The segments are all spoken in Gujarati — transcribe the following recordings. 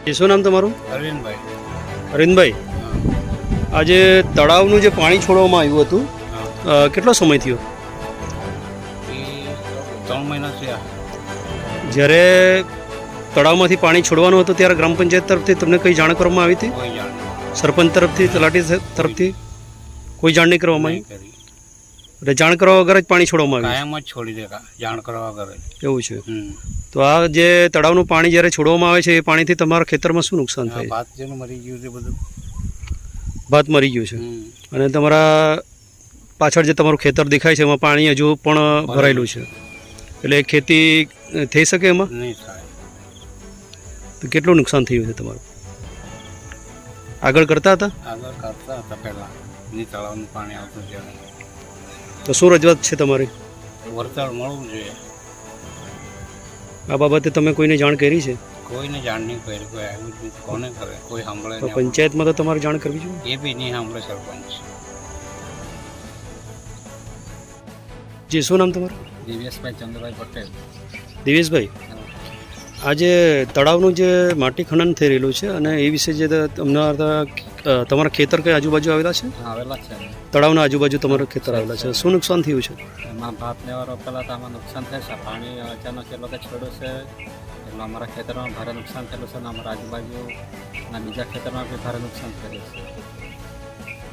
શું નામ તમારું? અરવિંદભાઈ. અરવિંદભાઈ, આજે તળાવનું જે પાણી છોડવામાં આવ્યું હતું કેટલો સમય થયો? એ 3 મહિના થયા. જ્યારે તળાવમાંથી પાણી છોડવાનું હતું ત્યારે ગ્રામ પંચાયત તરફથી તમને કંઈ જાણ કરવામાં આવી હતી? કોઈ જાણ સરપંચ તરફથી, તલાટી તરફથી કોઈ જાણ નહીં કરવામાં આવી? નહીં કરી. એટલે જાણ કરવા વગર જ પાણી છોડવામાં આવ્યું? કાયમ જ છોડી દે જાણ કરવા વગર જ. એવું છે. તો આ જે તળાવનું પાણી જ્યારે છોડવામાં આવે છે એ પાણીથી તમારા ખેતરમાં શું નુકસાન થાય? ભાત જેનું મરી ગયું છે બધું. ભાત મરી ગયું છે. અને તમારા પાછળ જે તમારું ખેતર દેખાય છે એમાં પાણી હજુ પણ ભરાયેલું છે, એટલે ખેતી થઈ શકે એમાં? નહીં થાય. તો કેટલું નુકસાન થયું છે તમારું? આગળ કરતા હતા? આગળ કરતા હતા પહેલાં ની તળાવનું પાણી આવતું ત્યારે. તો શું રજૂઆત છે તમારી? વળતર મળવું જોઈએ. આ બાબતે તમે કોઈને જાણ કરી છે? કોઈને જાણ નહીં કરી, કોઈ આવ્યું જ નહીં. કોને કરે? કોઈ સાંભળે તો નહીં. પંચાયતમાં તો તમારે જાણ કરવી જોઈએ. એ બી નહીં સાંભળે સરપંચ. જી, શું નામ તમારું? દિવ્યેશભાઈ ચંદ્રભાઈ પટેલ. દિવેશભાઈ, આજે તળાવનું જે માટી ખનન થઈ રહેલું છે અને એ વિશે જે તમારા ખેતર કઈ આજુબાજુ આવેલા છે? આવેલા છે. તળાવના આજુબાજુ તમારા ખેતર આવેલા છે. શું નુકસાન થયું છે? એમાં ભાત લેવા રોપેલા હતા, આમાં નુકસાન થાય છે. પાણી અચાનક એ લોકો છોડ્યું છે એટલે અમારા ખેતરમાં ભારે નુકસાન થયેલું છે અને અમારા આજુબાજુના બીજા ખેતરમાં બી ભારે નુકસાન થયેલું છે.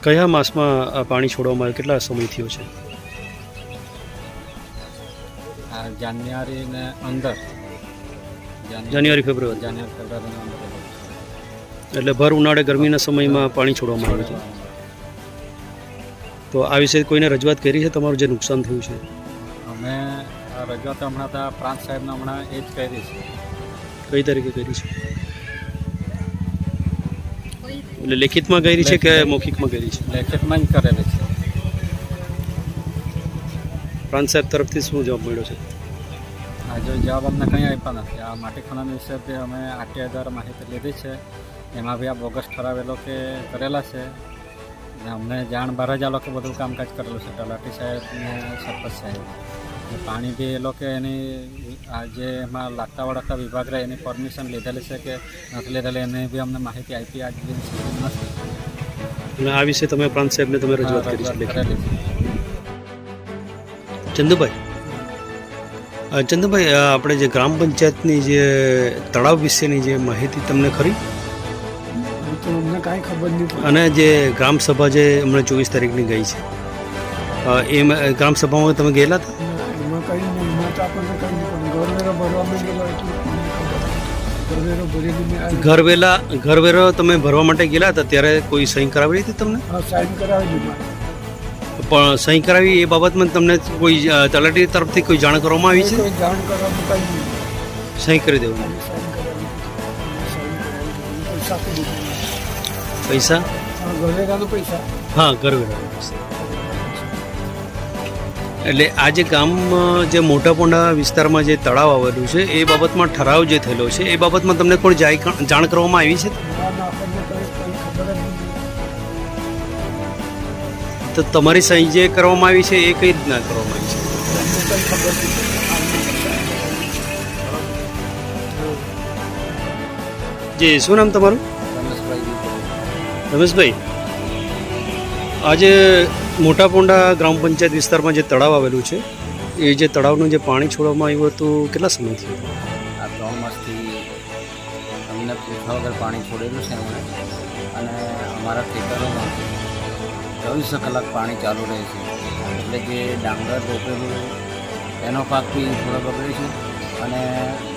કયા માસમાં આ પાણી છોડવામાં આવ્યું? કેટલા સમય થયો છે? આ જાન્યુઆરી ને અંદર. જાન્યુઆરી ફેબ્રુઆરી એટલે ભર ઉનાળે ગરમીના સમયમાં પાણી છોડવામાં આવ્યું છે. તો આ વિશે કોઈને રજૂઆત કરી છે તમારું જે નુકસાન થયું છે? અમે રજૂઆત હમણાં તો પ્રાંત સાહેબને હમણાં એ જ કરી છે. કઈ તરીકે કરી છે? એટલે લેખિતમાં કરી છે કે મૌખિકમાં કરી છે? લેખિતમાં જ કરેલી છે. પ્રાંત સાહેબ તરફથી શું જવાબ મળ્યો છે? આ જો જવાબ અમને કંઈ આપ્યા નથી. આ માટી ખનન વિશે બી અમે આરટીઆઈ દ્વારા માહિતી લીધી છે. એમાં બી આ બોગસ ઠરાવ એ લોકો કરેલા છે ને અમને જાણ બહાર જ આ લોકો બધું કામકાજ કરેલું છે. તલાટી સાહેબ ને સરપંચ સાહેબ ને પાણી બી એ લોકો એની આ જે એમાં લાગતા વળગતા વિભાગ રહે એની પરમિશન લીધેલી છે કે નથી લીધેલી એની બી અમને માહિતી આપી આજ દિન સુધી નથી. અને આ વિશે તમે પ્રાંત સાહેબને તમે રજૂઆત કરી છે? કરેલી છે. ચંદુભાઈ, આપણે જે ગ્રામ પંચાયતની જે તળાવ વિશેની જે માહિતી તમને ખરી? અમને કાંઈ ખબર નહીં. અને જે ગ્રામ સભા જે હમણાં 24 તારીખની ગઈ છે એ ગ્રામ સભામાં તમે ગયેલા હતા? એમાં કંઈ નહીં. એમાં તો આપણને કંઈ નહીં. પણ ઘરવેરો ભરવામાં ગયેલો એટલે ઘરવેરો ભરેલી મેં ઘરવેરો તમે ભરવા માટે ગયેલા હતા ત્યારે કોઈ સહી કરાવી હતી તમને? હા, સાઈન કરાવેલી મારે. પણ સહી કરાવી એ બાબતમાં તમને કોઈ તલાટી તરફથી કોઈ જાણ કરવામાં આવી છે? કોઈ જાણ કરવાનું કંઈ નહીં. સહી કરી દેવું. સાઈન કરાવેલી. પૈસા આપી દીધા. પૈસા? હા, ઘરવેરાનો પૈસા. હા, ઘરવેરા. એટલે આ જે ગામ જે મોટા પોંડા વિસ્તારમાં જે તળાવ આવેલું છે એ બાબતમાં ઠરાવ જે થયેલો છે એ બાબતમાં તમને કોઈ જાણ કરવામાં આવી છે? ના, આપણને કંઈ ખબર જ નહીં. તો તમારી સહી જે કરવામાં આવી છે એ કઈ રીતના કરવામાં આવી છે? અમને કંઈ ખબર નહીં. જી, શું નામ તમારું? રમેશભાઈ, આજે મોટા પોંડા ગ્રામ પંચાયત વિસ્તારમાં જે તળાવ આવેલું છે એ જે તળાવનું જે પાણી છોડવામાં આવ્યું હતું કેટલા સમયથી? આ 3 માસથી અમને પૂછવા વગર પાણી છોડેલું છે એમણે અને અમારા ખેતરોમાં 24 કલાક પાણી ચાલુ રહે છે. એટલે જે ડાંગર રોપેલું એનો પાક બી થોડો બગડે છે અને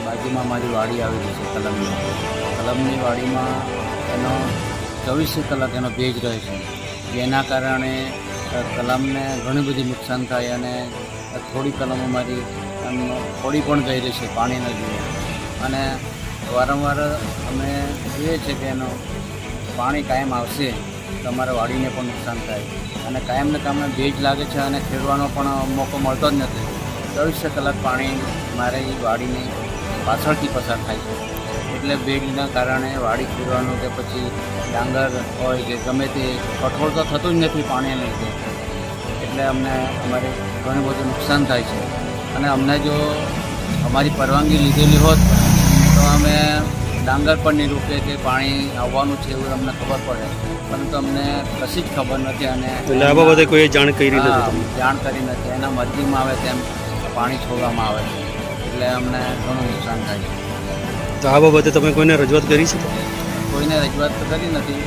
બાજુમાં મારી વાડી આવેલી છે કલમની વાડીમાં એનો 24 કલાક એનો ભેજ રહે છે, જેના કારણે કલમને ઘણી બધી નુકસાન થાય અને થોડી કલમો મારી થોડી પણ ગઈ રહી છે પાણીના જોઈએ. અને વારંવાર અમે જોઈએ છે કે એનો પાણી કાયમ આવશે તો અમારા વાડીને પણ નુકસાન થાય અને કાયમને કામે ભેજ લાગે છે અને ખેડવાનો પણ મોકો મળતો જ નથી. 24 કલાક પાણી મારે વાડીની પાછળથી પસાર થાય છે. એટલે ભેજના કારણે વાડી ખેડવાનું કે પછી ડાંગર હોય કે ગમે તે કઠોળ તો થતું જ નથી પાણીને લીધે. એટલે અમને અમારે ઘણું બધું નુકસાન થાય છે અને અમને જો અમારી પરવાનગી લીધેલી હોત તો અમે ડાંગર પણ નહીં રોકે કે પાણી આવવાનું છે એવું અમને ખબર પડે, પરંતુ અમને કશી જ ખબર નથી. અને એટલે આ બાબતે કોઈ જાણ કરી નથી હા, તમને? જાણ કરી નથી. એના મરજીમાં આવે તેમ પાણી છોડવામાં આવે છે, એટલે અમને ઘણું નુકસાન થાય છે. તો આ બાબતે તમે કોઈને રજૂઆત કરી છે? કોઈને રજૂઆત તો કરી નથી.